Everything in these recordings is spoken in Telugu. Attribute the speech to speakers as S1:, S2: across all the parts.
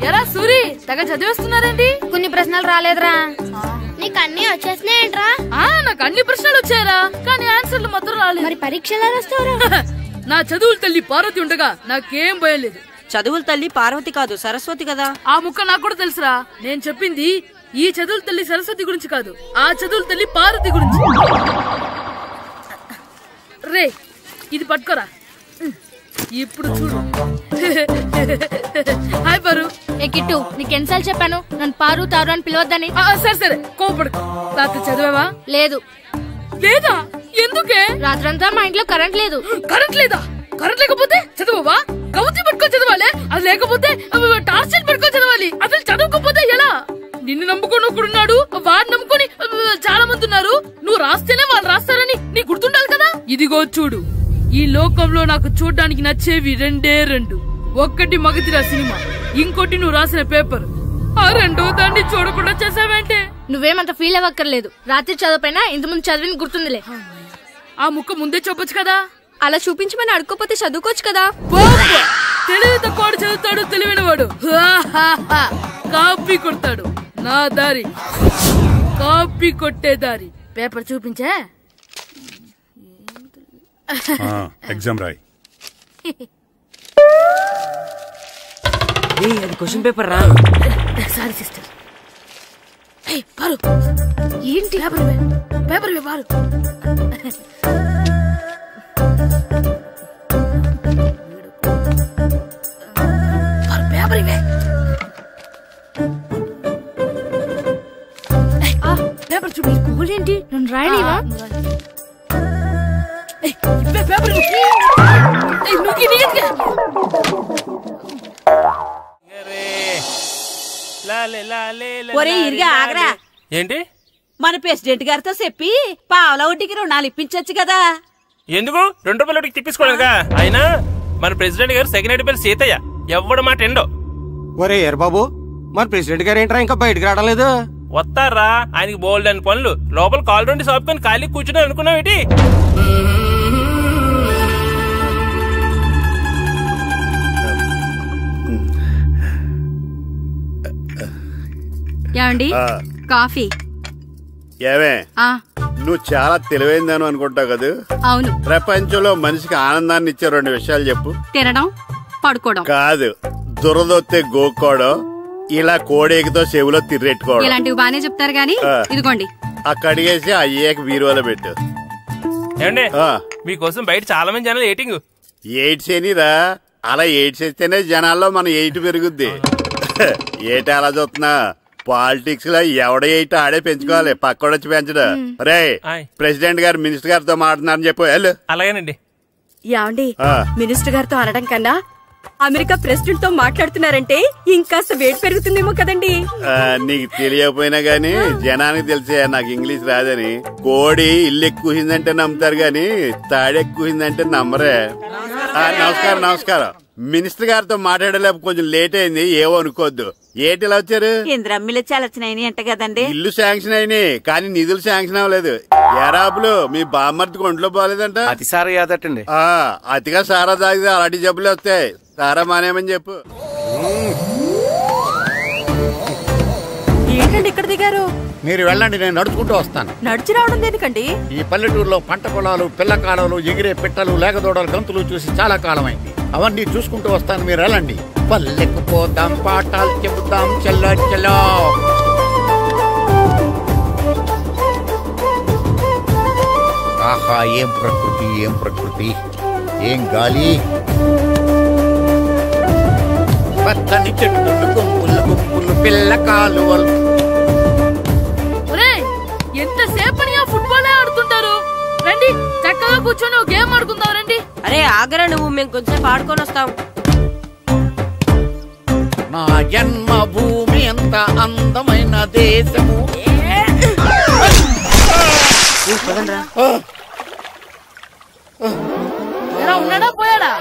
S1: ఎరా సూరి తెగ చదివేస్తున్నారండి.
S2: కొన్ని ప్రశ్నలు రాలేదురా. నీకు అన్ని వచ్చేసినాయంట్రా?
S1: నాకు అన్ని ప్రశ్నలు వచ్చాయరా, కానీ ఆన్సర్లు మాత్రం రాలేదు.
S2: మరి పరీక్షలు రాస్తావురా?
S1: నా చదువుల తల్లి పార్వతి ఉండగా నాకేం భయం లేదు.
S3: చదువుల తల్లి పార్వతి కాదు సరస్వతి కదా.
S1: ఆ ముక్క నాకు కూడా తెలుసురా. నేను చెప్పింది ఈ చదువుల తల్లి సరస్వతి గురించి కాదు, ఆ చదువుల తల్లి పార్వతి గురించి. రే ఇది పట్టుకోరా. ఇప్పుడు చూడు. హాయ్ పారు.
S2: ఏ కిట్టు, నీకెన్నిసార్లు చెప్పాను నన్ను పారు తారు అని పిలవద్దని?
S1: సరే సరే కోపడుకో. రాత్రి చదివావా?
S2: లేదు.
S1: లేదా? ఎందుకే?
S2: రాత్రంతా మా ఇంట్లో కరెంట్ లేదు.
S1: కరెంట్ లేదా? కరెంట్ లేకపోతే చదవవా? కవిత పట్టుకొని చదవాలి. అది లేకపోతే టార్చ్ పట్టుకొని చదవాలి. అసలు చదవకపోతే ఎలా? నిన్ను నమ్ముకొని ఒకడున్నాడు, వాడిని నమ్ముకొని చాలా మంది ఉన్నారు. నువ్వు రాస్తేనే వాళ్ళు రాస్తారని నీ గుర్తుండాలి కదా. ఇదిగో చూడు, ఈ లోకంలో నాకు చూడ్డానికి నచ్చేవి రెండే రెండు. ఒక్కటి మగతిరా సినిమా, ఇంకోటి నువ్వు రాసిన పేపర్. ఆ రెండో దాన్ని చూడకుండా చేసావేంటే?
S2: నువ్వేమంత ఫీల్ అవ్వక్కర్లేదు. రాత్రి చదవపోయినా ఇంతకుముందు చదివిన గుర్తుందిలే.
S1: ఆ ముక్క ముందే చెప్పొచ్చు కదా.
S2: అలా చూపించమని అడుక్కోపోతే చదువుకోవచ్చు కదా.
S1: తెలివి తక్కువ చదువుతాడు, తెలివైన వాడు కాపీ కొడతాడు. నా దారి కాపీ కొట్టే దారి. పేపర్ చూపించే.
S4: ఎగ్జామ్ రాయి.
S3: అది క్వశ్చన్ పేపర్ రా.
S1: Sorry sister. పారు ఏంటి పేపర్ పేపర్ పారు. పేపర్ ఇవే. పేపర్ చూపి.
S2: స్కూల్ ఏంటి నన్ను రాయలేవా?
S1: పేపర్
S5: ఒరే ఇరిగా ఆగరా.
S6: ఏంటి?
S5: మన ప్రెసిడెంట్ గారితో చెప్పి పావుల వడ్డీకి రుణాలు ఇప్పించొచ్చు కదా.
S6: ఎందుకు? 2 రూపాయల వడ్డీకి తిప్పించుకోలేదుగా. అయినా మన ప్రెసిడెంట్ గారు సెకండ్ పేరు సీతయ్య, ఎవ్వడు మాట ఎండో.
S7: ఒరే ఎర్రబాబు, మన ప్రెసిడెంట్ గారు ఏంట్రా ఇంకా బయటకు రావడలేదు?
S6: వస్తారా? ఆయనకి బోల్డ్ అని పనులు. లోపల కాల్ రెండు సాపుకొని ఖాళీ కూర్చుని అనుకున్నావు ఏంటి?
S8: ఏమండి కాఫీ?
S9: ఏమే నువ్వు చాలా తెలివైందని అనుకుంటావు కదా.
S8: అవును.
S9: ప్రపంచంలో మనిషికి ఆనందాన్ని ఇచ్చే 2 విషయాలు చెప్పు.
S8: తినడం, పడుకోవడం.
S9: కాదు, దురదొత్తే గోక్కోవడం, ఇలా కోడేకితో చెవులో తిర్రెట్టుకోవడం.
S8: ఇలాంటివి బానే చెప్తారు గానీ ఇదిగోండి.
S9: అక్కడిగేసి అయ్యాక బీరువాలో పెట్టు.
S6: ఏమండి మీకోసం బయట చాలా మంది జనాలు ఎయిటింగ్.
S9: ఎయిడ్స్ ఏనిరా? అలా ఎయిడ్స్ వేస్తేనే జనాల్లో మన ఎయిట్ పెరుగుద్ది. ఏటి అలా చూస్తున్నా? పాలిటిక్స్ లో ఎవడ ఎయిట్ ఆడే పెంచుకోవాలి, పక్కడొచ్చి పెంచడం. రే ప్రెసిడెంట్ గారు మినిస్టర్ గారితో మాట్లాడుతున్నారని చెప్పు. వెళ్ళు.
S6: అలాగేనండి.
S3: యాండి మినిస్టర్ గారితో అనడం కన్నా అమెరికా ప్రెసిడెంట్ తో మాట్లాడుతున్నారంటే ఇంకాస్త వేడి పెరుగుతుందేమో కదండి.
S9: నీకు తెలియకపోయినా గానీ జనానికి తెలిసే నాకు ఇంగ్లీష్ రాదని. కోడి ఇల్లు ఎక్కువసిందంటే నమ్ముతారు గాని తాడెక్కువసిందంటే నమ్మరే. నమస్కారం నమస్కారం. మినిస్టర్ గారితో మాట్లాడలేక కొంచెం లేట్ అయింది, ఏవో అనుకోవద్దు. ఏటి ఇలా వచ్చారు?
S5: ఇంద్రమ్మిలు చాలచ్చినాయి అంట కదండి.
S9: ఇల్లు శాంక్షన్ అయినాయి కానీ నిధులు శాంక్షన్ అవ్వలేదు. ఎరాబులు మీ బామ్మర్తికి ఒంట్లో పోలేదంట.
S7: అతిసారా యాదటండి.
S9: అతిగా సారా తాగితే అలాంటి జబ్బులు వస్తాయి. సారా మానేమని చెప్పు.
S3: ఏంటండి ఇక్కడ దిగారు?
S10: మీరు వెళ్ళండి, నేను నడుచుకుంటూ వస్తాను.
S3: నడిచి రావడం దేనికండి?
S10: ఈ పల్లెటూరులో పంట పొలాలు, పిల్ల కాలాలు, ఎగిరే పిట్టలు, లేగదోడలు, గంతులు చూసి చాలా కాలమైంది. అవన్నీ చూసుకుంటూ వస్తాను, మీరు వెళ్ళండి. పల్లెకు పోదాం, పాఠాలు చెబుతాం, చెల్లో చెల్లో. ఆహా, ఏం ప్రకృతి, ఏం ప్రకృతి, ఏం గాలి. పచ్చని చెట్లు, గుంపులు గుంపులు, పిల్ల కాలువలు.
S1: ఎంతసేపని ఫుట్బాల్ ఆడుతుంటారు. రండి చక్కగా కూర్చొని ఒక గేమ్ ఆడుకుందాం. రండి.
S3: అరే ఆగరా నువ్వు, మేము కొంచెం ఆడుకొని వస్తాం.
S10: నా జన్మభూమి ఎంత అందమైన దేశము.
S1: ఉన్నాడా పోయాడా?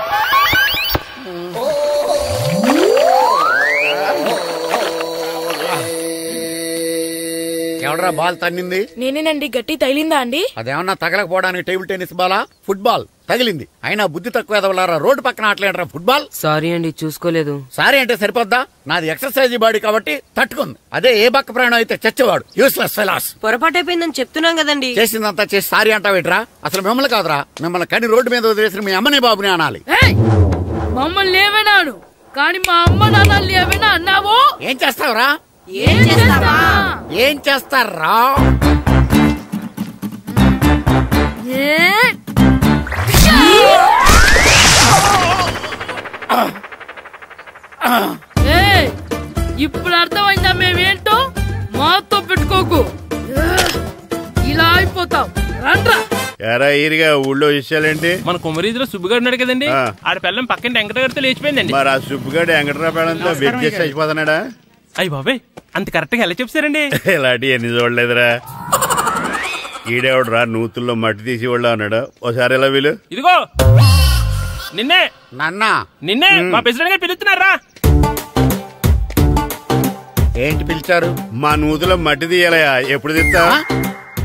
S10: ఎవడరా బాల్ తన్నింది?
S1: నేనేనండి. గట్టి తగిలిందా అండి?
S10: అదేమన్నా తగలకపోవడానికి టేబుల్ టెన్నిస్ బాలా, ఫుట్బాల్? తగిలింది. అయినా బుద్ధి తక్కువ ఎదవలారా రోడ్డు పక్కన ఆటలేడరా ఫుట్బాల్.
S11: సారీ అండి, చూసుకోలేదు.
S10: సారీ అంటే సరిపోద్దా? నాది ఎక్సర్సైజ్ బాడీ కాబట్టి తట్టుకుంది. అదే ఏ బక్క ప్రాణం అయితే చచ్చేవాడు. Useless fellas.
S11: పొరపాటు అయిపోయిందని చెప్తున్నాం కదండి.
S10: చేసిందంతా చేసి సారీ అంటావేట్రా? అసలు మిమ్మల్ని కాదురా, మిమ్మల్ని కని రోడ్డు మీద వదిలేసిన మీ అమ్మని బాబుని అనాలి.
S1: మమ్మల్ని ఏమైనాను కానీ మా అమ్మ నాన్నల్ని ఏమైనా అన్నావో
S10: ఏం చేస్తావురా? ఏం చేస్తారా?
S1: ఇప్పుడు అర్థమైందా మేమేంటో? మాతో పెట్టుకోకు, ఇలా అయిపోతావు. రండ్రా.
S9: ఎరా ఈరిగా ఊళ్ళో విషయాలేంటి?
S6: మన కుమరీధిలో సుబ్బుగాడు ఉన్నాడు కదండి, ఆడ పిల్లం పక్కన వెంకటగారితో లేచిపోయిందండి.
S9: మరి ఆ సుబ్బుగాడు వెంకటరావు పిల్లంతో వెయిట్ చేసి అయిపోతున్నాడా?
S6: అయ్యి బాబాయ్, అంత కరెక్ట్ గా ఎలా చెప్తారండి?
S9: ఇలాంటి ఎన్ని చూడలేదురా. ఈడేవడరా నూతుల్లో మట్టి తీసి వాళ్ళు అన్నాడు. ఓసారి ఎలా వీలు?
S6: ఇదిగో నిన్నే
S10: నిన్నే
S6: మా ప్రెసిడెంట్ గారు పిలుస్తున్నారా?
S10: ఏంటి పిలిచారు?
S9: మా నూతులో మట్టి తీయాలయా. ఎప్పుడు తీస్తా?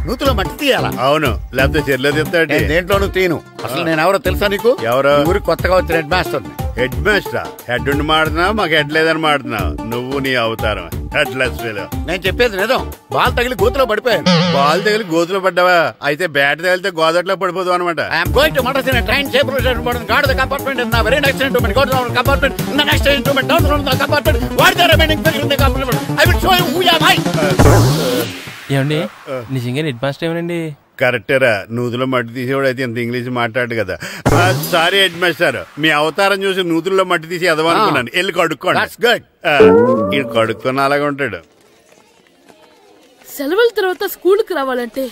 S10: నూతులో మట్టి తీయాలా?
S9: అవును, లేకపోతే చెర్లో తీస్తాడు.
S10: దేంట్లోనూ తీను. అసలు నేను ఎవరో తెలుసా నీకు?
S9: ఎవరో?
S10: ఊరికి కొత్తగా వచ్చిన హెడ్ మాస్టర్.
S9: హెడ్ మాస్టరా? హెడ్ ఉండి మాడుతున్నావు, మాకు హెడ్ లేదని మాడుతున్నావు. నువ్వు నీ అవతారం హెడ్లెస్ ఫెలో.
S10: నేను చెప్పేది నిజం. బాల్ తగిలి గోతులో పడిపోయాను.
S9: బాల్ తగిలి గోతులో పడ్డావా? అయితే బ్యాట్ తగిలితే గోదట్లో పడిపోదు అనమాట.
S6: ఏమండి నిజంగా హెడ్ మాస్టర్ ఏమనండి?
S9: కరెక్టరా, నూతులో మట్టి తీసేవాడు అయితే ఇంత ఇంగ్లీష్ మాట్లాడు కదా. సారీ హెడ్ మాస్టర్, మీ అవతారం చూసి నూతుల్లో మట్టి తీసి ఎదవనుకున్నాను. వెళ్ళి కడుక్కోండి. ఇది కడుక్కున్న అలాగే ఉంటాడు.
S1: సెలవుల తర్వాత స్కూల్కి రావాలంటే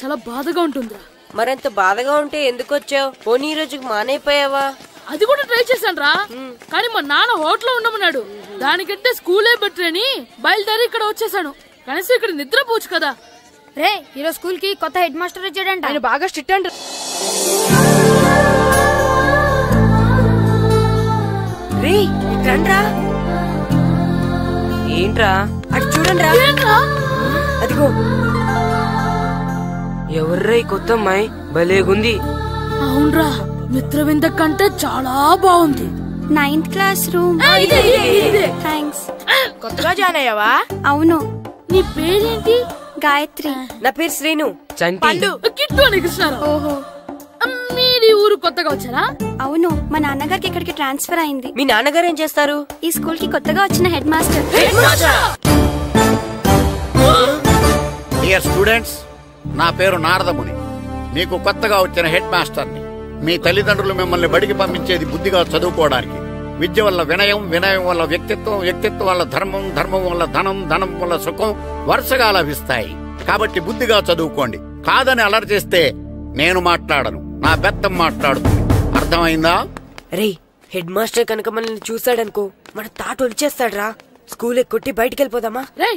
S1: చాలా బాధగా ఉంటుందిరా.
S11: మరంత బాధగా ఉంటే ఎందుకు వచ్చావు? పోనీ ఈ రోజుకి మానైపోయావా?
S1: అది కూడా ట్రై చేశాను రా, కానీ మా నాన్న హోటల్లో ఉండమన్నాడు. దానికంటే స్కూలే బెటర్ అని బయలుదేరి ఇక్కడ వచ్చేసాను. కనీసం ఇక్కడ నిద్రపోవచ్చు కదా.
S2: రే, ఈరోజు స్కూల్ కి కొత్త హెడ్ మాస్టర్ వచ్చాడంట. ఆయన బాగా స్ట్రిక్ట్ అంట.
S11: రే రండ్రా. ఏంట్రా? అటు చూడండిరా. అదిగో ఎవర్రా ఈ కొత్త అమ్మాయి? భలేగుంది.
S1: అవునరా, మిత్రవింద కంటే చాలా బాగుంది.
S2: 9th class room. థ్యాంక్స్.
S1: కొత్తగా జాయిన్ అయ్యావా?
S2: అవును.
S1: నీ పేరేంటి?
S2: గాయత్రి.
S11: నా పేరు శ్రీను.
S1: పండు. కిట్టు అని కృష్ణారావు. ఓహో, మీది ఊరు కొత్తగా వచ్చారా?
S2: అవును, మా నాన్నగారికి ఇక్కడికి ట్రాన్స్ఫర్ అయింది.
S11: మీ నాన్నగారు ఏం చేస్తారు?
S2: ఈ స్కూల్ కి కొత్తగా వచ్చిన హెడ్ మాస్టర్.
S10: డియర్ స్టూడెంట్స్, నా పేరు నారదముని. మీకు కొత్తగా వచ్చిన హెడ్ మాస్టర్ని. మీ తల్లిదండ్రులు మిమ్మల్ని బడికి పంపించేది బుద్ధిగా చదువుకోవడానికి. విద్య వల్ల వినయం, వినయం వల్ల వ్యక్తిత్వం, వ్యక్తిత్వం వల్ల ధర్మం, ధర్మం వల్ల ధనం, ధనం వల్ల సుఖం వరుసగా లభిస్తాయి. కాబట్టి బుద్ధిగా చదువుకోండి. కాదని అలర్ చేస్తే నేను మాట్లాడను, నా బెత్తం మాట్లాడుతుంది. అర్థమైందా?
S11: రే, హెడ్ మాస్టర్ కనుక మనల్ని చూసాడనుకో మన తాట వచ్చేస్తాడ్రా. స్కూల్ ఎక్కొట్టి బయటికి వెళ్ళిపోదామా?
S1: రే,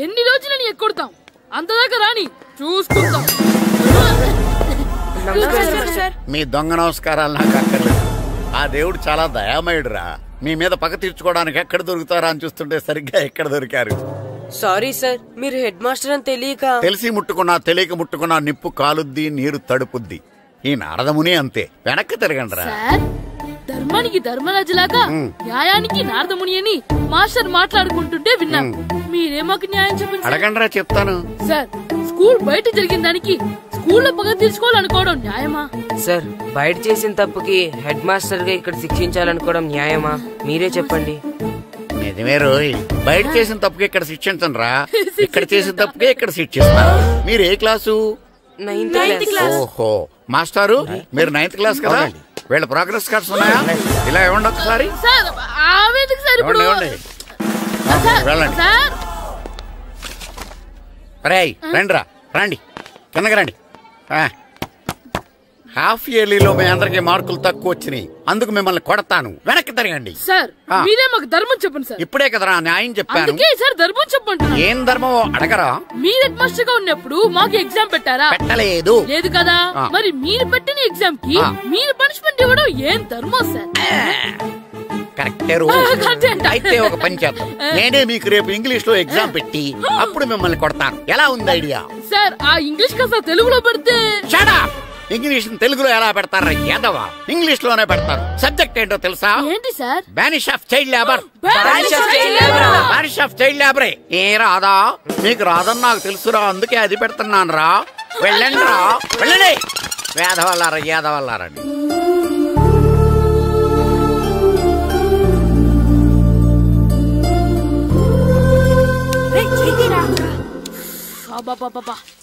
S1: ఎన్ని రోజులని ఎక్కొడతాం? అంతదాకా రాని చూసుకుంటాం.
S10: మీ దొంగ నమస్కారాలు నాకు అక్కర్లేదు. ఆ దేవుడు చాలా దయామయుడురా. మీ మీద పగ తీర్చుకోవడానికి ఎక్కడ దొరుకుతారా అని చూస్తుంటే సరిగ్గా ఎక్కడ దొరికారు.
S11: సారీ సార్, మీరు హెడ్ మాస్టర్ అని తెలియక.
S10: తెలిసి ముట్టుకున్నా తెలియక ముట్టుకున్నా నిప్పు కాలుద్ది, నీరు తడుపుద్ది. ఈ నారదముని అంతే. వెనక్కి తిరగండిరా.
S1: ధర్మానికి ధర్మరాజులాగా న్యాయానికి నారదముని అని మాస్టర్ మాట్లాడుకుంటుంటే విన్నాం. మీరే మాకు న్యాయం చెప్పండి.
S10: అడగండిరా, చెప్తాను.
S1: సార్, స్కూల్ బయట జరిగిన దానికి స్కూల్లో పగ తీర్చుకోవాలనుకోవడం న్యాయమా?
S11: సార్, బయట చేసిన తప్పుకి హెడ్ మాస్టర్ గా ఇక్కడ శిక్షించాలనుకోవడం న్యాయమా? మీరే చెప్పండి.
S10: నిజమే రోయ్, బయట చేసిన తప్పుకి ఇక్కడ శిక్షించను రా. ఇక్కడ చేసిన తప్పుకే ఇక్కడ శిక్షిస్తారు. మీరు ఏ క్లాసు?
S11: 9th class.
S10: ఓహో, మాస్టారు మీరు 9th క్లాస్ కదా? వీళ్ళ ప్రోగ్రెస్ కార్డ్స్ ఉన్నాయా? ఇలా ఇవ్వండి ఒకసారి. వెళ్ళండి. రేయ్ రండిరా, రండి కిందకి రండి. హాఫ్ ఇయర్లీలో మీ అందరికి మార్కులు తక్కువ వచ్చినాయి, అందుకు మిమ్మల్ని కొడతాను. వెనక్కి తిరగండి.
S1: సార్, మీరే మాకు ధర్మం చెప్పండి సార్.
S10: ఇప్పుడే కదరా న్యాయం చెప్పాను.
S1: సార్, ధర్మం చెప్పండి.
S10: ఏం ధర్మం అడగరా?
S1: మీరు హెడ్ మాస్టర్ గా ఉన్నప్పుడు మాకు ఎగ్జామ్ పెట్టారా?
S10: పెట్టలేదు.
S1: లేదు కదా. మరి మీరు పెట్టిన ఎగ్జామ్ కి మీరు పనిష్మెంట్ ఇవ్వడం ఏం ధర్మం సార్?
S10: కరెక్టే. అయితే ఒక పని చేద్దాం, నేనే మీకు రేపు ఇంగ్లీష్ లో ఎగ్జామ్ పెట్టి అప్పుడు మిమ్మల్ని కొడతాను. ఎలా ఉంది ఐడియా?
S1: సార్, ఆ ఇంగ్లీష్ కాస్త తెలుగులో పెడితే.
S10: Shut up! ఇంగ్లీష్ తెలుగులో ఎలా పెడతారా యాదవా? ఇంగ్లీష్ లోనే పెడతారు. సబ్జెక్ట్ ఏంటో తెలుసా?
S1: ఏంటి sir?
S10: Banish of child labour. Banish of child లేబరే. ఏ రాదా? మీకు రాదని నాకు తెలుసురా, అందుకే అది పెడుతున్నాను రా. వెళ్ళండి రా, వెళ్ళండి. వేదవల్లారా యాదవల్లారండి.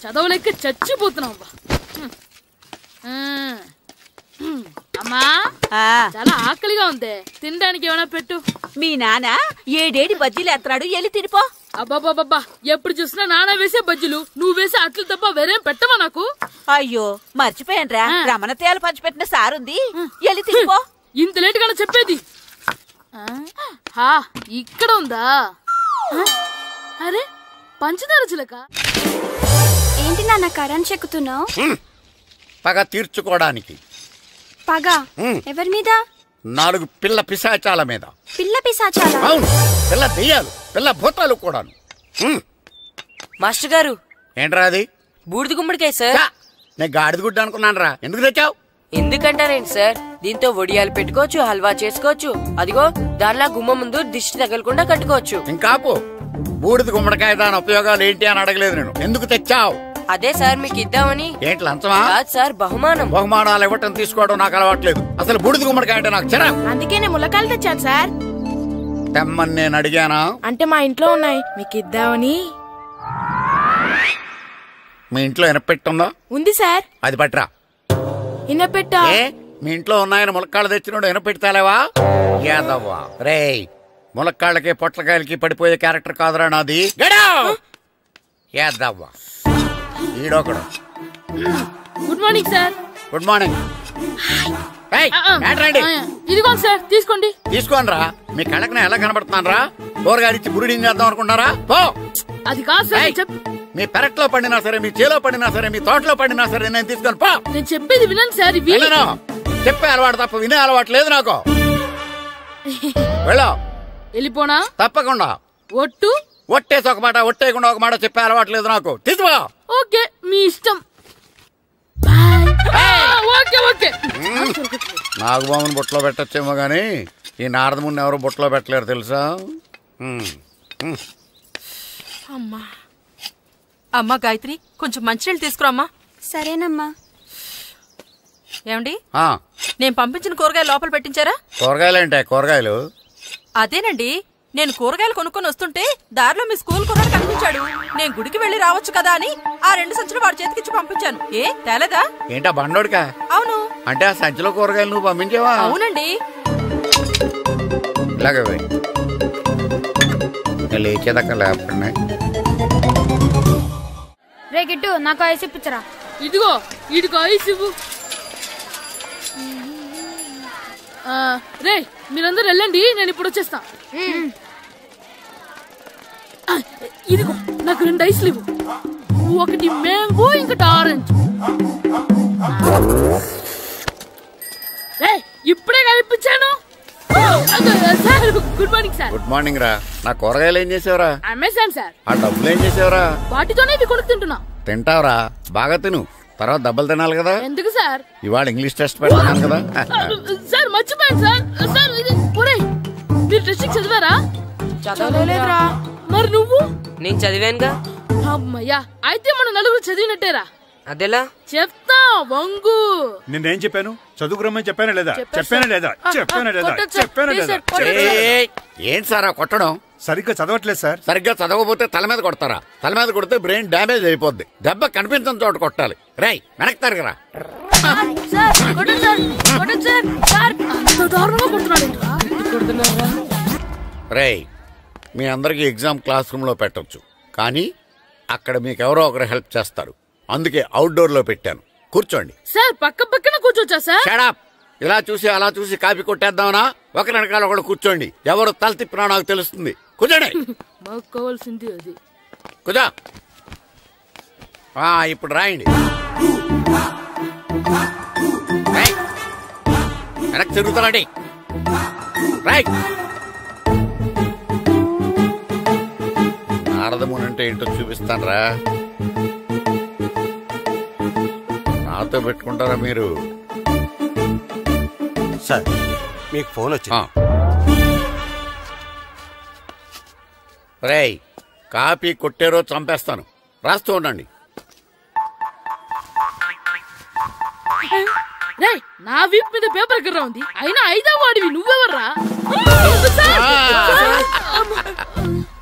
S1: చదవలేక చచ్చిపోతున్నాం. అమ్మా చాలా ఆకలిగా ఉంది, తినడానికి ఏమైనా పెట్టు.
S5: మీ నాన్న 7 బజ్జీలు ఎత్తాడు, వెళ్ళి తినిపో.
S1: అబ్బాబాబ్బా, ఎప్పుడు చూసినా నాన్న వేసే బజ్జీలు, నువ్వు వేసే అట్లు తప్ప వేరేం పెట్టవా నాకు?
S5: అయ్యో మర్చిపోయానురా, రమణ తేలు పంచిపెట్టిన సారుంది, వెళ్ళి తినిపో.
S1: ఇంత లేట్ గా చెప్పేది. ఇక్కడ ఉందా? అరే పంచదార చిలక.
S2: ఏంటి నాన్న కరెంట్ చెక్కుతున్నావు?
S10: పగ తీర్చుకోవడానికి.
S2: పగ ఎవరి మీద?
S10: 4 పిల్ల పిశాచాల మీద.
S2: పిల్ల పిశాచాల?
S10: అవును, పిల్ల దెయ్యాలు, పిల్ల భూతాలు కూడాను.
S11: మాస్టర్ గారు
S10: ఏంట్రా అది?
S11: బూడిద గుమ్మడికాయ సార్.
S10: నేను గాడిద గుడ్డ అనుకున్నాను రా. ఎందుకు తెచ్చావు?
S11: ఎందుకంటారేంటి సార్, దీంతో వడియాలు పెట్టుకోవచ్చు, హల్వా చేసుకోవచ్చు. అదిగో దానిలా గుమ్మ ముందు దిష్టి తగలకుండా కట్టుకోవచ్చు.
S10: ఇంకాపు, బూడిద గుమ్మడికాయ దాని ఉపయోగాలు ఏంటి అని అడగలేదు నేను. ఎందుకు తెచ్చావు?
S11: అదే సార్ మీకు ఇద్దామని.
S10: ఏంటి లంచమా?
S11: కాదు సార్, బహుమానం.
S10: బహుమానాలు ఇవ్వటం తీసుకోవడం నాకు అలవాట్లేదు. అసలు బూడిద గుమ్మడికాయ అంటే నాకు చిరా.
S12: అందుకే నేను ములకాయలు తెచ్చాను సార్.
S10: తెమ్మని నేను అడిగానా?
S12: అంటే మా ఇంట్లో ఉన్నాయి, మీకు ఇద్దామని.
S10: మీ ఇంట్లో ఎనపెట్టుందా?
S12: ఉంది సార్.
S10: అది పట్రా.
S12: ఇనపెట్టా?
S10: మీ ఇంట్లో ఉన్నాయని ములక్కాళ్ళు తెచ్చినోడు ఎనపెట్టాలేవా? యాదవ్వా రేయ్, ములక్కాళ్ళకి పొట్లకాయలకి పడిపోయే క్యారెక్టర్ కాదురా నాది. యాదవ్వా ఈడొకడు.
S1: Good morning sir.
S10: Good morning.
S1: ఇదిగోండి సార్, తీసుకోండి.
S10: తీసుకోండి రా. మీ కళ్ళకి నేను ఎలా కనబడుతున్నాను రా? కూరగాయలిచ్చి బురిడింగ్ చేద్దాం అనుకుంటారా? పో.
S1: అది కాదు సార్.
S10: మీ పెరట్లో పండినా సరే, మీ చేలో పండినా సరే, మీ తోటలో పండినా సరే నేను తీసుకొని పో.
S1: నేను చెప్పేది వినండి సార్.
S10: చెప్పే అలవాటు తప్ప వినే అలవాటు లేదు నాకు. వెళ్ళో.
S1: వెళ్ళిపోనా?
S10: తప్పకుండా.
S1: ఒట్టు?
S10: ఒట్టేసి ఒక మాట, ఒట్టేయకుండా ఒక మాట చెప్పే అలవాటు లేదు నాకు. తీసుకో.
S1: ఓకే, మీ ఇష్టం.
S10: నాగబాబుని బుట్టలో పెట్టచ్చేమో గాని ఈ నారదముని ఎవరు బుట్టలో పెట్టలేరు తెలుసా?
S12: అమ్మా అమ్మా గాయత్రి, కొంచెం మంచినీళ్ళు తీసుకురామ్మా.
S2: సరేనమ్మా.
S12: ఏమండి, నేను పంపించిన కూరగాయలు లోపల పెట్టించారా?
S10: కూరగాయలేంటే? కూరగాయలు
S12: అదేనండి, నేను కూరగాయలు కొనుక్కొని వస్తుంటే దారిలో మీ స్కూల్ కుర్రాడు కనిపించాడు. నేను గుడికి వెళ్లి రావచ్చు కదా అని ఆ 2 సంచులు వాడి చేతికిచ్చి పంపించాను. ఏ తేలేదా?
S10: ఏంటా బండోడికా?
S12: అవును.
S10: అంటే ఆ సంచిలో కూరగాయలు నువ్వు పంపించావా?
S12: అవునండి.
S10: ఇలాగే లేచేదాకా లేకుండా.
S2: రే గిట్టు, నాకు ఐస్ ఇప్పించరా.
S1: ఇదిగో ఇదిగో ఐస్ ఇవ్వు. రే మీరందరూ వెళ్ళండి, నేను ఇప్పుడు వచ్చేస్తా. ఇదిగో నాకు 2 ఐస్లు ఇవ్వు. ఒకటి మ్యాంగో, ఇంకటి ఆరెంజ్. ఇప్పుడే కనిపించాను. Good morning sir.
S10: Good morning రా. నా కూరగాయలు ఏం చేసావురా?
S1: Amazon sir.
S10: ఆ డబ్బులు ఏం చేసావురా?
S1: వాటితోనే ఇవి కొనుక్కు తింటున్నా.
S10: తింటావురా, బాగా తిను. తర్వాత డబ్బులు తినాలి కదా.
S1: ఎందుకు సార్?
S10: ఇవాళ ఇంగ్లీష్ టెస్ట్ పెడతాను కదా.
S1: సార్ మర్చిపోయాను సార్. సార్ ఇది మీరు టెస్టింగ్ చదివారా?
S12: చదవలేదురా.
S1: మరి నువ్వు?
S11: నేను చదివానుగా.
S1: అమ్మయ్యా, అయితే మనం నలుగురు చదివినట్టేరా.
S11: అదెలా?
S1: చెప్తా వంగు.
S4: నిన్నేం చెప్పాను? చదువుకురమ్మని చెప్పానా లేదా? చెప్పానా లేదా? చెప్పానా లేదా? చెప్పానా లేదా?
S10: ఏంటి సార్ కొట్టడం?
S4: సరిగ్గా చదవట్లేదు సార్.
S10: సరిగ్గా చదవకపోతే తల మీద కొడతారా? తల మీద కొడితే బ్రెయిన్ డ్యామేజ్ అయిపోద్ది. దెబ్బ కనిపించని చోట కొట్టాలి. రై వెనక్కి తరగరా. రై మీ అందరికి ఎగ్జామ్ క్లాస్ రూమ్ లో పెట్టొచ్చు, కానీ అక్కడ మీకు ఎవరో ఒకరు హెల్ప్ చేస్తారు. అందుకే అవుట్డోర్ లో పెట్టాను. కూర్చోండి.
S1: సార్ పక్క పక్కన కూర్చోచ్చా సార్?
S10: Shut up. ఇలా చూసి అలా చూసి కాపీ కొట్టేద్దామనా? ఒకరి వెనకాల ఒకడు కూర్చోండి. ఎవరు తల తిప్పినా నాకు తెలుస్తుంది. కూర్చోండి.
S1: మాకు కావాల్సింది అది.
S10: కూర్చో. ఇప్పుడు రాయండి. వెనక్కి తిరుగుతారండి. రాయ్. నారదముని అంటే ఏంటో చూపిస్తాను రా. గారితో పెట్టుకుంటారా మీరు?
S7: సార్ మీకు ఫోన్ వచ్చింది.
S10: రేయ్, కాపీ కొట్టారో చంపేస్తాను. రాస్తూ ఉండండి.
S1: నా వీప్ మీద పేపర్ కర్ర ఉంది, అయినా 5వ వాడివి నువ్వెవర్రా?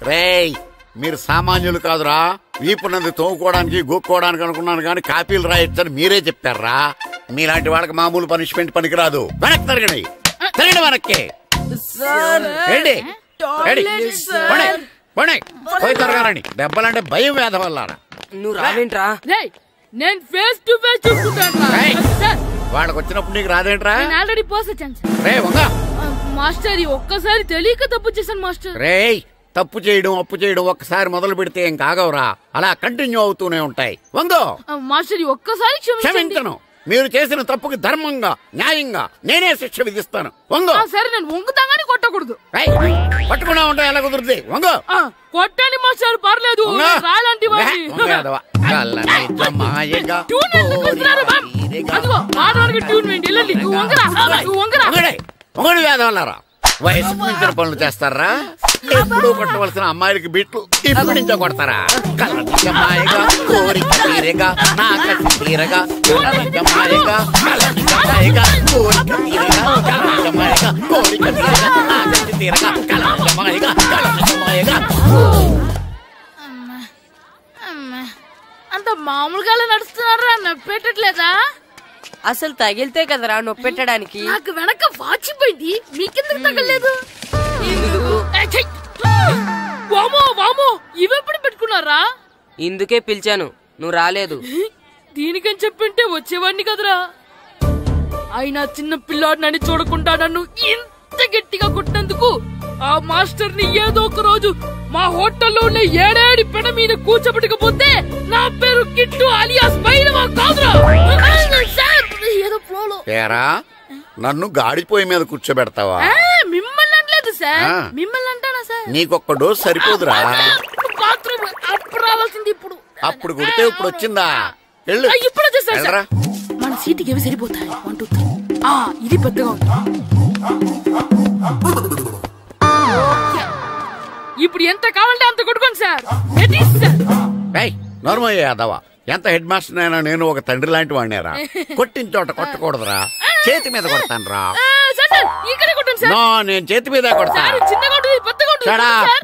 S10: రేయ్, మీరు సామాన్యులు కాదురా. వీపున్నది తోముకోవడానికి గోక్కోవడానికి అనుకున్నాను కానీ కాపీలు రాయొచ్చని మీరే చెప్పారా? మీలాంటి వాళ్ళకి మామూలు పనిష్మెంట్ పనికిరాదు. వెనక్కి తిరగండి, తిరగండి వెనక్కి. పోయి తిరగారండి. దెబ్బలంటే భయం వేద వల్ల.
S11: నువ్వు రావేంట్రా?
S1: నేను ఫేస్ టు ఫేస్ చూసుకుంటాను.
S10: వాళ్ళకి వచ్చినప్పుడు నీకు రాదేంట్రా?
S1: ఆల్రెడీ పోస్ వచ్చాను మాస్టర్. ఒక్కసారి తెలియక తప్పు చేశాను మాస్టర్.
S10: రేయ్, తప్పు చేయడం అప్పు చేయడం ఒక్కసారి మొదలు పెడితే ఏం కాగవరా, అలా కంటిన్యూ అవుతూనే ఉంటాయి. వందో
S1: మాస్టర్, ఒక్కసారి
S10: క్షమించను. మీరు చేసిన తప్పుకి ధర్మంగా న్యాయంగా నేనే శిక్ష విధిస్తాను. వంగో.
S1: సరే, నేను వంగుతాగానే కొట్టకూడదు.
S10: పట్టుకున్నా ఉంటా ఎలా కుదురుతుంది? వంగో.
S1: కొట్టండి మాస్టర్, పర్లేదు. రాలాంటి
S10: మొగడు వేదవల్లారా, వయసుకు మించిన పనులు చేస్తారా? ఎప్పుడు కొట్టవలసిన అమ్మాయిలకి బిట్లు ఇప్పుడు నుంచో కొడతారా? కలనిజమాయగా కోరిక తీరగా నా కసి తీరగా, కలనిజమాయగా కలనిజమాయగా కోరిక తీరగా, కలనిజమాయగా కోరిక తీరగా నా కసి తీరగా, కలనిజమాయగా కలనిజమాయగా.
S1: అంత మామూలుగా నడుస్తున్నారా? నొప్పెట్టట్లేదా?
S11: అసలు తగిలితే కదరా నొప్పెట్టడానికి.
S1: నాకు వెనక వాచిపోయింది, మీకెందుకు తగలేదు? వామో వామో, ఇవెప్పుడు పెట్టుకున్నారా?
S11: ఇందుకే పిలిచాను, నువ్వు రాలేదు.
S1: దీనికని చెప్పింటే వచ్చేవాడిని కదరా. అయినా చిన్న పిల్లాడినని చూడకుండా నన్ను ఇంత గట్టిగా కొట్టినందుకు ఆ మాస్టర్ ని ఏదో ఒక రోజు మా హోటల్లో ఉన్న 7 పెడ మీద కూర్చోబెట్టకపోతే నా పేరు కిట్టు అలియాస్ బైరవా కాదురా. ఏదో ఫ్లోలో
S10: నన్ను గాడిపోయి మీద కూర్చోబెడతావా?
S1: మిమ్మల్ని అనలేదు సార్, మిమ్మల్ని అంటానా సార్?
S10: నీకొక్క డోస్ సరిపోదురా?
S1: బాత్రూమ్ అప్పుడు రావాల్సింది ఇప్పుడు.
S10: అప్పుడు కొడితే ఇప్పుడు వచ్చిందా?
S1: ఇప్పుడు వచ్చేసా. మన సీటుకి ఏవి సరిపోతాయి? 1 2 3. ఇది పెద్దగా ఉంది. ఇప్పుడు ఎంత కావాలంటే అంత కొట్టుకోండి సార్.
S10: నోర్మయ్య యాదవ, ఎంత హెడ్ మాస్టర్ అయినా నేను ఒక తండ్రి లాంటి వాడినేరా. కొట్టిన చోట కొట్టకూడదురా, చేతి మీద కొడతాను రా. నేను చేతి మీద కొడతాను.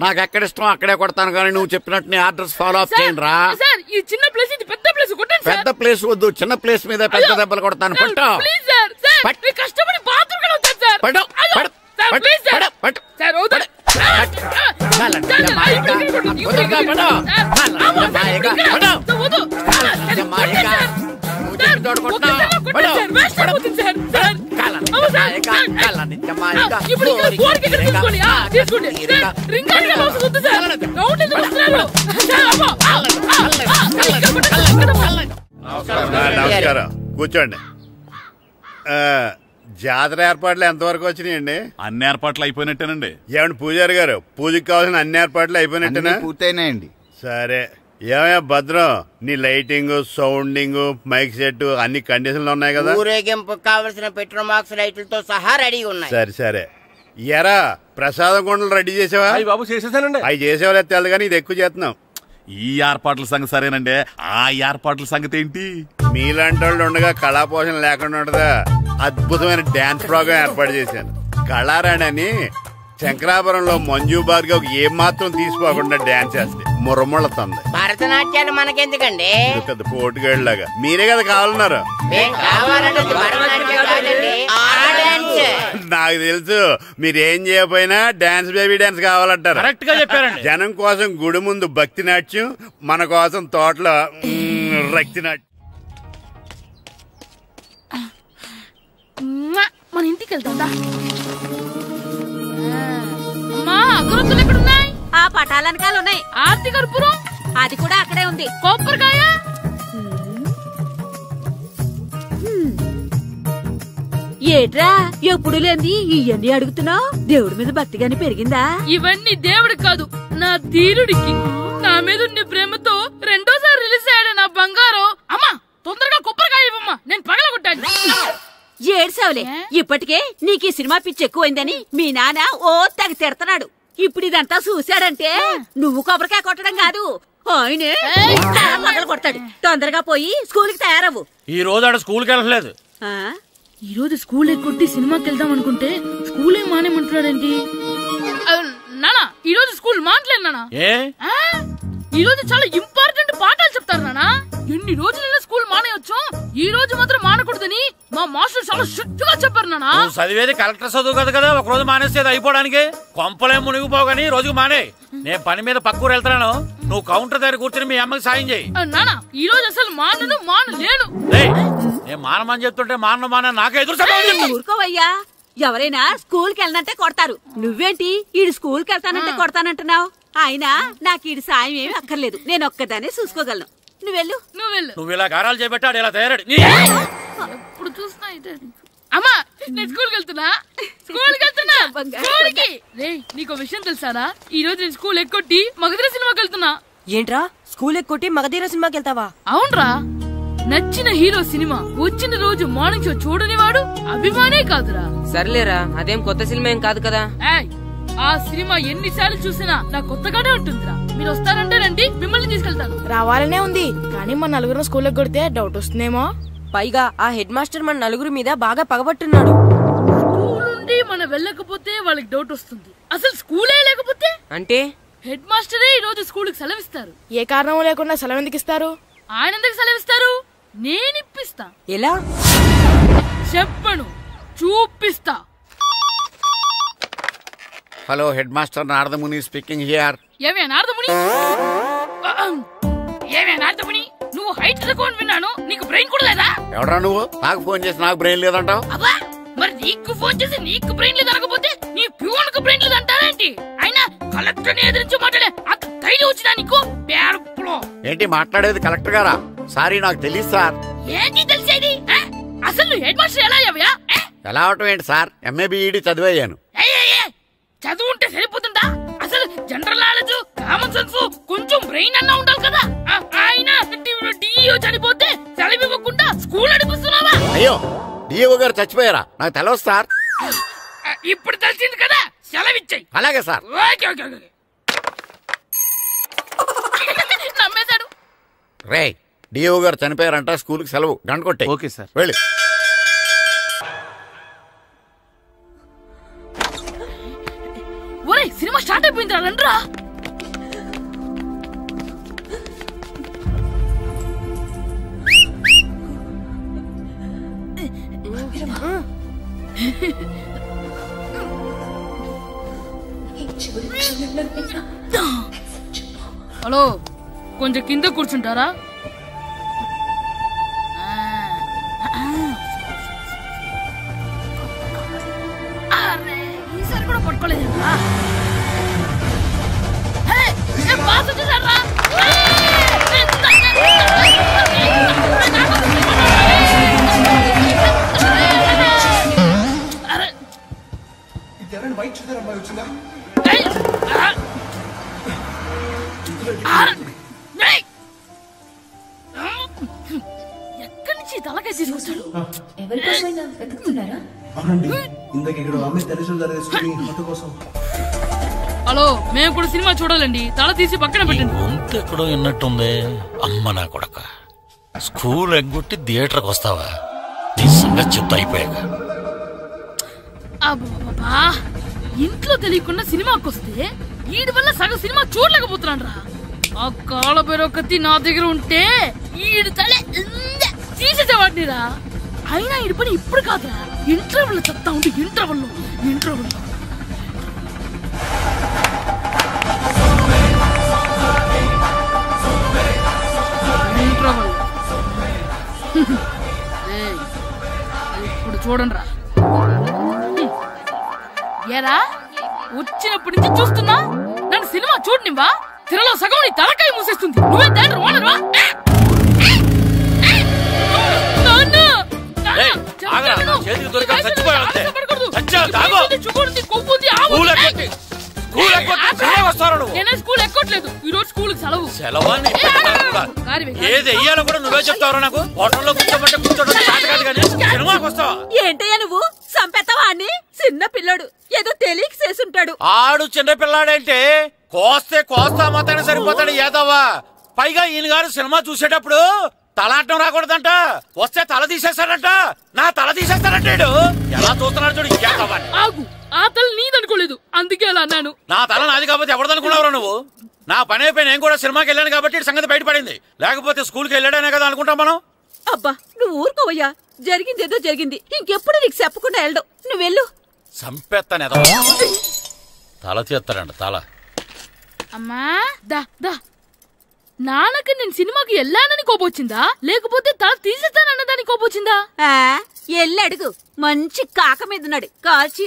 S10: నాకు ఎక్కడ ఇష్టం అక్కడే కొడతాను, కానీ నువ్వు చెప్పినట్టు నీ ఆర్డర్స్ ఫాలో అప్ చేయండి రా. పెద్ద ప్లేస్ వద్దు, చిన్న ప్లేస్ మీద పెద్ద దెబ్బలు కొడతాను. పట్టు
S9: నమస్కారం, కూర్చోండి. జాతర ఏర్పాట్లు ఎంతవరకు వచ్చినాయండి?
S4: అన్ని ఏర్పాట్లు అయిపోయినట్టేనండి.
S9: ఏమండి పూజారి గారు, పూజకి కావాల్సిన అన్ని ఏర్పాట్లు అయిపోయినట్టేనా?
S13: పూర్తయినాయండి.
S9: సరే, ఏమయ్యా భద్రం, నీ లైటింగ్, సౌండింగ్, మైక్ సెట్ అన్ని కండిషన్లు ఉన్నాయి కదా?
S14: ఊరేగింపు కావలసిన పెట్రోల్ మార్క్స్ లైట్లతో సహా రెడీ ఉన్నాయి.
S9: సరే సరే. ఎరా ప్రసాదం కొండలు రెడీ చేసావా?
S7: బాబు చేసేసానండి.
S9: అవి చేసేవాళ్ళు తెలదు కానీ ఇది ఎక్కువ చేస్తున్నాం.
S4: ఈ ఏర్పాట్ల సంగతి సరేనండి, ఆ ఏర్పాట్ల సంగతి ఏంటి?
S9: మీలాంటి వాళ్ళు ఉండగా కళాపోషణ లేకుండా ఉండదా? అద్భుతమైన డాన్స్ ప్రోగ్రాం ఏర్పాటు చేశాను. కళారాణి అని శంకరాపురంలో మంజు భార్గవ్ ఏం మాత్రం తీసుకోకుండా డాన్స్ చేస్తే మురముళ్ళతుంది.
S14: భరతనాట్యాలు మనకెందుకండి?
S9: పెద్ద పోటుగాళ్ళలాగా మీరే కదా కావాలన్నారు. నాకు తెలుసు, మీరేం చేయకపోయినా డాన్స్ బేబీ డాన్స్ కావాలంటారు.
S6: కరెక్ట్ గా చెప్పారండి.
S9: జనం కోసం గుడి ముందు భక్తి నాట్యం, మన కోసం తోటలో రక్తి నాట్యం.
S1: మన ఇంటికి వెళ్తుందా? అమ్మా, అగరొత్తులు ఎక్కడున్నాయి?
S8: ఆ పటాలనకాలు ఉన్నాయి.
S1: ఆర్తి కర్పూరం
S8: అది కూడా అక్కడే ఉంది.
S1: కొబ్బరికాయ
S5: ఏట్రా ఎప్పుడు లేంది ఇవన్నీ అడుగుతున్నావు? దేవుడి మీద భక్తిగాని పెరిగిందా?
S1: ఇవన్నీ దేవుడికి కాదు, నా ధీరుడికి. నా మీద ఉండే ప్రేమతో రెండోసారి రిలీజ్ అయ్యాడు నా బంగారం. అమ్మా, తొందరగా కొబ్బరికాయ ఇవ్వమ్మా, నేను
S5: చూసావులే ఇప్పటికే నీకు ఈ సినిమా పిచ్చి ఎక్కువైందని మీ నాన్న ఓ తెగ తిడతాడు. ఇప్పుడు ఇదంతా చూశాడంటే నువ్వు కొబ్బరికాయ కొట్టడం కాదు ఆయనే మొదలు కొడతాడు. తొందరగా పోయి స్కూల్ కి తయారవు.
S10: ఈ రోజు ఆడ స్కూల్ కి వెళ్ళలేదు.
S1: ఈ రోజు స్కూల్ ఎక్కొట్టి సినిమాకి వెళ్దాం అనుకుంటే స్కూల్ ఏం మానేమంటున్నాడేంటి? నానా ఈ రోజు స్కూల్ మానట్లేదు నానా. ఈ రోజు చాలా ఇంపార్టెంట్ పాఠాలు చెప్తారు నానా. ఎన్ని రోజులైనా స్కూల్ మానేయొచ్చు, ఈ రోజు మాత్రం మానకూడదని మా మాస్టర్ చాలా స్ట్రిక్ట్ గా చెప్పారు నానా.
S10: చదివేది కలెక్టర్ చదువు కదా కదా, ఒక రోజు మానేసేది అయిపోవడానికి. కొంపలే మునిగిపోగాని రోజుకు మానే. నేను పని మీద పక్కూరు వెళ్తాను, నువ్వు కౌంటర్ దగ్గర కూర్చొని మీ అమ్మకి సాయం చేయి.
S1: నానా ఈ రోజు అసలు మానలేను.
S10: నేను మానమని చెప్తుంటే మాన నాకే ఎదురు.
S5: ఊరుకోవయ్యా, ఎవరైనా స్కూల్ కి వెళ్ళనంటే కొడతారు. నువ్వేంటి ఈడు స్కూల్ కి వెళ్తానంటే కొడతానంటున్నావు? అయినా నాకు ఈడు సాయం ఏమి అక్కర్లేదు, నేను ఒక్కదానే చూసుకోగలను. నువ్వెళ్ళు.
S10: నువ్వు ఇలా గారాలు చేపెట్టాడు ఇలా తయారాడు.
S1: ఎప్పుడు చూసినా అమ్మా నేను స్కూల్కి వెళ్తున్నా. నీకు విషయం తెలుసారా? ఈ రోజు నేను స్కూల్ ఎక్కొట్టి మగధీర సినిమాకి వెళ్తున్నా.
S11: ఏంట్రా స్కూల్ ఎక్కొట్టి మగధీర సినిమాకి వెళ్తావా?
S1: అవునరా, నచ్చిన హీరో సినిమా వచ్చిన రోజు మార్నింగ్ షో చూడని వాడు అభిమానే కాదురా.
S11: సర్లేరా, అదేం కొత్త సినిమా ఏం కాదు కదా.
S1: ఆ సినిమా ఎన్నిసార్లు చూసినా నాకు కొత్తగానే ఉంటుందిరా. మీరు వస్తారంటే రండి, మిమ్మల్ని తీసుకెళ్తాను.
S13: రావాలనే ఉంది కానీ మన నలుగురు స్కూల్ కొడితే డౌట్ వస్తుందేమో.
S11: పైగా ఆ హెడ్ మాస్టర్ మన నలుగురు మీద బాగా పగబట్టున్నాడు.
S1: స్కూల్ నుండి మనం వెళ్ళకపోతే వాళ్ళకి డౌట్ వస్తుంది. అసలు స్కూలే లేకపోతే
S11: అంటే
S1: హెడ్ మాస్టరే ఈ రోజు స్కూల్ కి సెలవిస్తారు.
S13: ఏ కారణం లేకుండా సెలవు ఎందుకు ఇస్తారు?
S1: ఆయన ఎందుకు సెలవిస్తారు? నేను ఇప్పిస్తా.
S11: ఎలా
S1: చెప్పను, చూపిస్తా.
S10: Hello, head master Naradamuni speaking here.
S1: ఏమే నారదముని? నువ్వు హైట్ తక్కువ విన్నాను, నీకు బ్రెయిన్ కూడా లేదా?
S10: ఎవడా నువ్వు? నాకు ఫోన్ చేసి నాకు బ్రెయిన్ లేదంటావు?
S1: మరి నీకు ఫోన్ చేసి నీకు బ్రెయిన్ లేదు అనకపోతే నీ ప్యూన్ కు బ్రెయిన్ లేదు అంటారేంటి? అయినా కలెక్టర్ ని ఎదిరించి మాట్లాడే అంత ధైర్యం వచ్చినా నీకు?
S10: ఏంటి మాట్లాడేది కలెక్టర్ గారా? సారీ నాకు తెలియదు సార్.
S1: ఏంటి తెలిసేది? అసలు నువ్వు హెడ్ మాస్టర్ ఎలా అయ్యావా?
S10: ఎలా అవటం ఏంటి సార్, ఎంఏ బిఈడి చదివయ్యాను.
S1: చదువు ఉంటే సరిపోతుందా? అసలు జనరల్ నాలెడ్జ్, కామన్ సెన్స్, కొంచెం బ్రెయిన్ అన్నా ఉండాలి కదా. ఆయన డిఇఓ చనిపోతే సెలవు ఇవ్వకుండా స్కూల్ నడిపిస్తున్నావా?
S10: అయ్యో, డిఇఓ గారు చచ్చిపోయారా? నాకు తెలియదు సార్.
S1: ఇప్పుడు తెలిసింది కదా, సెలవు ఇచ్చాయి.
S10: అలాగే సార్.
S1: నమ్మేశాడు.
S10: రే, డిఇఓ గారు చనిపోయారంట, స్కూల్ కి సెలవు, గంట కొట్టే.
S7: Okay sir.
S10: వెళ్ళి.
S1: ఒరేయ్, సినిమా స్టార్ట్ అయిపోయింది రండ్రా. హలో, కొంచెం కింద కూర్చుంటారా? ఈసారి కూడా పట్టుకోలేదు. ఎక్కడి నుంచి తలకాయ తీసుకొచ్చాడు?
S15: ఎవరికోసమైనా వెతుకుతున్నారా?
S1: హలో, మేము కూడా సినిమా చూడాలండి. తల తీసి పక్కన పెట్టండి.
S16: గొంతు ఎక్కడో విన్నట్టుంది. అమ్మ నా కొడక, స్కూల్ ఎగ్గొట్టి థియేటర్కి వస్తావా? నీ సంగతి చెప్తా అయిపోయాక.
S1: అబ్బా, ఇంట్లో తెలియకుండా సినిమాకి వస్తే వీడి వల్ల సగం సినిమా చూడలేకపోతున్నాను రా. ఆ కాళ్ళ బెరొకతి నా దగ్గర ఉంటే ఈడు తలే తీసేసేవాడిని రా. అయినా ఈడి పని ఇప్పుడు కాదురా, ఇంటర్వెల్ చెప్తా ఉంటే ఇంటర్వెల్ ఇప్పుడు చూడండి రా. ఏరా, వచ్చినప్పటి నుంచి చూస్తున్నా, నన్ను సినిమా చూడనివ్వా? తిరలో సగం నీ తలకాయ మూసేస్తుంది. నువ్వే దాని రోనర్వా? నేనే స్కూల్ ఎక్కట్లేదు. ఈ రోజు స్కూల్ సెలవు.
S17: సెలవాన్ని ఏది వెయ్యాలో కూడా నువ్వే చెప్తావు. నాకు హోటల్లో కూర్చోబట్టే కూర్చోడం చేత కాదు కానీ సినిమాకి వస్తావా?
S5: ఏంటయ్యా నువ్వు చంపేస్తావా అని? చిన్న పిల్లడు ఏదో తెలియక చేసుంటాడు.
S17: ఆడు చిన్న పిల్లాడంటే కోస్తా మాత్రమే సరిపోతాడు ఏదవ్వా. పైగా ఈయన గారు సినిమా చూసేటప్పుడు తలాటం రాకూడదంట, వస్తే తల తీసేస్తాడంట. నా తల తీసేస్తాడంటాడు. ఎలా చూస్తున్నాడు చూడు.
S1: ఆగు, ఆ తల నీదనుకోలేదు, అందుకే అలా అన్నాను.
S17: నా తల నాది కాబట్టి ఎవరిదనుకున్నావురా నువ్వు? నా పని అయిపోయి నేను కూడా సినిమాకి వెళ్ళాను కాబట్టి సంగతి బయటపడింది. లేకపోతే స్కూల్కి వెళ్ళాడనే కదా అనుకుంటాం మనం.
S5: అబ్బా నువ్వు ఊరుకోవయ్యా, జరిగిందేదో జరిగింది. ఇంకెప్పుడు నీకు చెప్పకుండా వెళ్ళడం. నువ్వు వెళ్ళు.
S17: సంపేస్తాను ఏదో తల తీస్తాడంట తల.
S1: అమ్మా దా దా. నాన్నకి నేను సినిమాకి వెళ్ళానని కోపొచ్చిందా, లేకపోతే తల తీసేస్తానన్నదాని కోపొచ్చిందా?
S5: ఎల్లి అడుగు. మంచి కాక మీద ఉన్నాడు, కాల్చి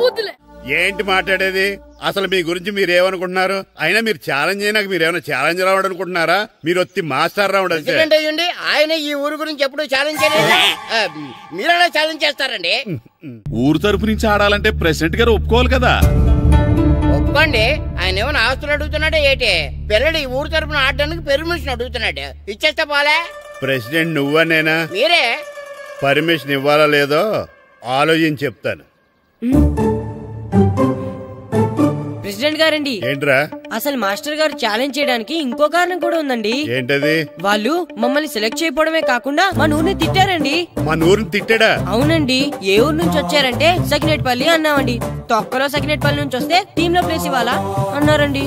S1: వద్దులే.
S9: ఏంటి మాట్లాడేది? అసలు మీ గురించి మీరేమనుకుంటున్నారు? అయినా మీరు ఛాలెంజ్ అయినాక మీరేమైనా ఛాలెంజ్ రావడం అనుకుంటున్నారా? మీరు వచ్చి మాస్టర్ రావడం.
S14: ఆయన ఈ ఊరు గురించి ఎప్పుడు ఛాలెంజ్ చేయలేదు. మీరెలా ఛాలెంజ్ చేస్తారండి?
S18: ఊరు తరపు నుంచి ఆడాలంటే ప్రెసిడెంట్ గారు ఒప్పుకోవాలి కదా.
S14: ఒప్పుకోండి. ఆయన ఏమైనా ఆస్తులు అడుగుతున్నాడే ఏంటి? పిల్లడు ఈ ఊరు తరపున ఆడడానికి పెర్మిషన్ అడుగుతున్నాడు. ఇచ్చేస్తే పోలే.
S9: ప్రెసిడెంట్ నువ్వా నేనా?
S14: మీరే.
S9: పర్మిషన్ ఇవ్వాలా లేదో ఆలోచించి చెప్తాను.
S11: ప్రెసిడెంట్ గారండి.
S9: ఏంట్రా?
S11: అసలు మాస్టర్ గారు ఛాలెంజ్ చేయడానికి ఇంకో కారణం కూడా ఉందండి.
S9: ఏంటది?
S11: వాళ్ళు మమ్మల్ని సెలెక్ట్ చేయకపోవడమే కాకుండా మా ఊరిని తిట్టారండి.
S9: మా ఊరిని తిట్టాడా?
S11: అవునండి. ఏ ఊరు నుంచి వచ్చారంటే సకినేట్పల్లి అన్నామండి. తొక్కలో సకినేట్పల్లి నుంచి వస్తే టీమ్ లో ప్లేస్ ఇవ్వాలా అన్నారండి.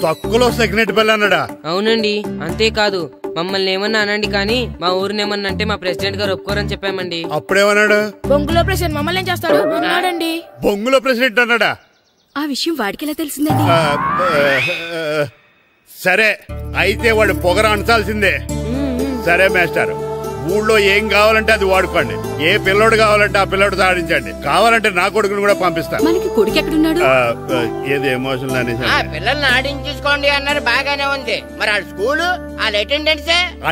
S9: తొక్కలో సకినేట్పల్లి అన్నాడా?
S11: అవునండి. అంతేకాదు మమ్మల్ని ఏమన్నా అనండి కానీ మా ఊరిని ఏమన్నా అంటే మా ప్రెసిడెంట్ గారు ఒప్పుకోరని చెప్పామండి.
S9: అప్పుడేమన్నాడు?
S13: బొంగులో ప్రెసిడెంట్ మమ్మల్ని ఏం చేస్తాడు అన్నాడండి.
S9: బొంగులో ప్రెసిడెంట్ అన్నాడా?
S3: ఆ విషయం వాడికి ఎలా తెలిసిందండి?
S9: సరే అయితే వాడు పొగర అంచాల్సిందే. సరే మాస్టర్, ఊళ్ళో ఏం కావాలంటే అది వాడుకోండి. ఏ పిల్లోడు కావాలంటే ఆ పిల్లోడు సాధించండి. కావాలంటే నా కొడుకుని కూడా పంపిస్తాను.
S3: మనకి కొడుకు ఎక్కడున్నాడు?
S9: ఏది ఎమోషనల్ అనేసి
S14: పిల్లల్ని ఆడించేసుకోండి అన్నారు, బాగానే ఉంది. మరి ఆ స్కూలు వాళ్ళ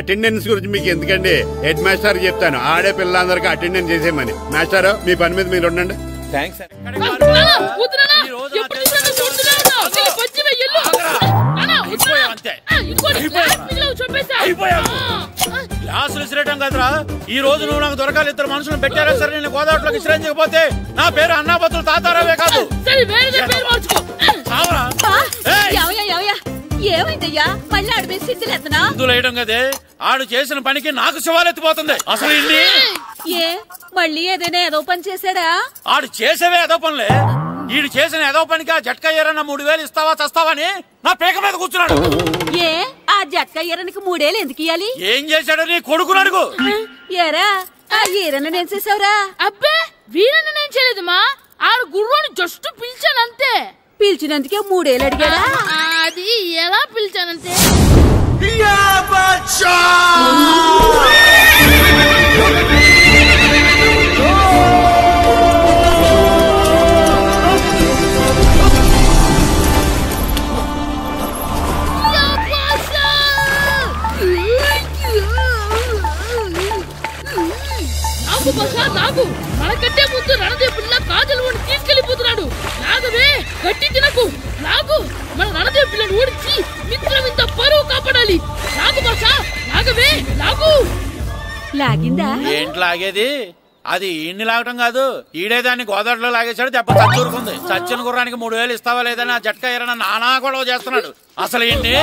S9: అటెండెన్స్ గురించి మీకు ఎందుకండి? హెడ్ మాస్టర్ చెప్తాను. ఆడే పిల్లలందరికీ అటెండెన్స్ చేసేయమని. మాస్టర్ మీ పని మీద మీరు ఉండండి.
S17: థ్యాంక్స్. క్లాసులు విసిరేయటం కదరా. ఈ రోజు నువ్వు నాకు దొరకాలి. ఇద్దరు మనుషులు పెట్టారా సరే, నేను గోదావరిలోకి విసిరించకపోతే నా పేరు అన్నాపతులు తాతారావే కాదు.
S5: ఏమైందయ్యా? మళ్ళీ ఆడు మీద సిద్ధులు ఎత్తనా?
S17: సిద్ధులు వేయడం కదే. ఆడు చేసిన పనికి నాకు శివాలెత్తిపోతుంది. అసలు ఇన్ని
S5: ఏ మళ్ళీ ఏదైనా ఏదో పని చేశాడా?
S17: ఆడు చేసేవే ఏదో పనులే. ఈడు చేసిన ఏదో పనికి ఆ జట్కా ఏరన్న 3000 ఇస్తావా చస్తావని నా పేక మీద కూర్చున్నాడు.
S5: ఏ ఆ జట్కా ఈరనికి 3000 ఎందుకు ఇయ్యాలి?
S17: ఏం చేశాడో నీ కొడుకుని అడుగు.
S5: ఏరా ఆ ఈరన్న నేను చేసావురా?
S1: అబ్బే వీరన్న నేను చేయలేదమ్మా. ఆడు గుర్రాన్ని జస్ట్ పిలిచానంతే.
S5: పిలిచినందుకే 3000 అడిగాడా?
S1: అది ఎలా పిలిచానంటే నాకు మనకంటే ముందు రణదేవుడిలా కాజల్ తీసుకెళ్లిపోతున్నాడు. లాగవే, గట్టి తినకు. లాగు, మన రణదేవి పిల్లని ఓడించి మిత్రం ఇంత పరువు కాపాడాలి. లాగు బాషా, లాగవే, లాగు.
S5: లాగిందా?
S17: ఏంటి లాగేది? అది ఈయన్ని లాగటం కాదు, ఈడే దాన్ని గోదావరిలో లాగేశాడు. దెబ్బ చచ్చూరుకుంది. చచ్చిన గుర్రానికి 3000 ఇస్తావా లేదని ఆ జట్కా ఏరన్నా నానా గొడవ చేస్తున్నాడు. అసలు ఏంటి?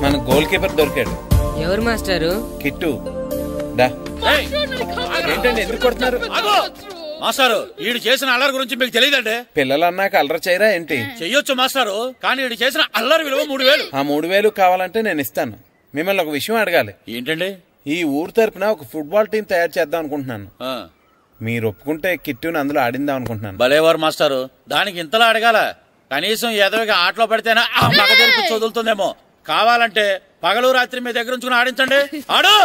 S19: మన గోల్ కీపర్ దొరికాడు.
S11: ఎవరు మాస్టారు?
S19: కిట్టు. ఏంటండి ఎందుకు కొడుతున్నారు?
S17: మాస్టారు, ఈడు చేసిన అల్లరి గురించి మీకు తెలియదండి.
S19: పిల్లలు అన్నాక అల్లరి చేయరా ఏంటి?
S17: చెయ్యొచ్చు మాస్టారు, కానీ ఈడు చేసిన అల్లరి విలువ 3000.
S19: ఆ 3000 కావాలంటే నేను ఇస్తాను. మిమ్మల్ని ఒక విషయం అడగాలి.
S17: ఏంటండి?
S19: ఈ ఊరు తరపున ఒక ఫుట్బాల్ టీం తయారు చేద్దాం అనుకుంటున్నాను. మీరు ఒప్పుకుంటే కిట్టుని అందులో ఆడిందాం అనుకుంటున్నాను.
S17: భలేవారు మాస్టారు, దానికి ఇంతలా అడగాల. కనీసం ఎదవిగా ఆటలో పడితేనా ఆ మగ తెరుపు చదువుతుందేమో. కావాలంటే పగలు రాత్రి మీ దగ్గర ఉంచుకుని ఆడించండి. ఆడు.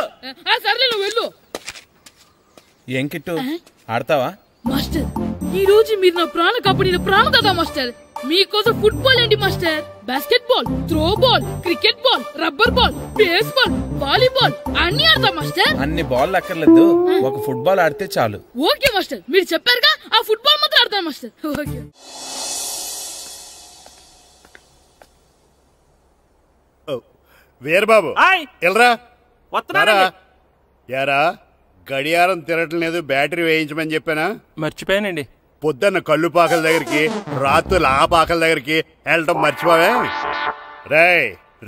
S1: సర్లే నువ్వు వెళ్ళు.
S19: ఏం కిట్టు ఆడతావా?
S1: మాస్టర్ ఈ రోజు మీరు నా ప్రాణ కాపాడిన ప్రాణదాత మాస్టర్. మీకోసం ఫుట్బాల్ ఏంటి master, basket ball, throw ball, cricket ball, rubber ball, base ball, volleyball అన్ని ఆడతా మాస్టర్.
S19: అన్ని బాల్ అక్కర్లేదు, ఒక ఫుట్బాల్ ఆడితే చాలు.
S1: ఓకే మాస్టర్, మీరు చెప్పారుగా ఆ ఫుట్బాల్ మాత్రం ఆడతాను మాస్టర్. ఓకే.
S9: వీరబాబు ఎల్రా యారా, గడియారం తిరగట్లేదు, బ్యాటరీ వేయించమని చెప్పానా?
S6: మర్చిపోయానండి.
S9: పొద్దున్న కళ్ళు పాకల దగ్గరికి, రాత్రులు ఆ పాకల దగ్గరికి వెళ్ళటం మర్చిపోవే?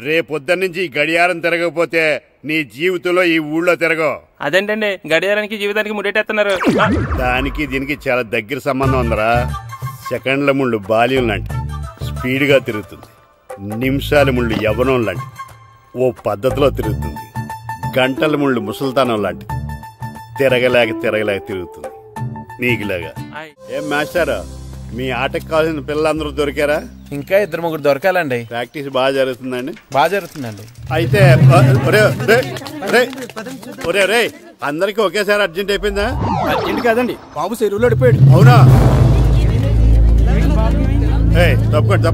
S9: రేపొద్దున్న నుంచి ఈ గడియారం తిరగకపోతే నీ జీవితంలో ఈ ఊళ్ళో తిరగవు.
S6: అదేంటండి గడియారానికి జీవితానికి ముడేటేస్తున్నారు?
S9: దానికి దీనికి చాలా దగ్గర సంబంధం ఉందరా. సెకండ్ల ముళ్ళు బాల్యం లాంటి స్పీడ్గా తిరుగుతుంది, నిమిషాల ముళ్ళు యవ్వనం లాంటి ఓ పద్ధతిలో తిరుగుతుంది, గంటల ముళ్ళు ముసల్తానం లాంటి తిరగలేక తిరుగుతుంది నీకులాగా. ఏం మాస్టర్, మీ ఆటకు కావాల్సిన పిల్లలందరూ దొరికారా?
S19: ఇంకా 2-3 దొరకాలండి.
S9: ప్రాక్టీస్ బాగా జరుగుతుందండి?
S19: బాగా జరుగుతుందండి.
S9: అయితే ఒరే అందరికి ఒకేసారి అర్జెంట్ అయిపోయిందా?
S7: అర్జెంట్ కాదండి, బాబు చెరువులో పడిపోయాడు.
S9: అవునా? తప్పకుండా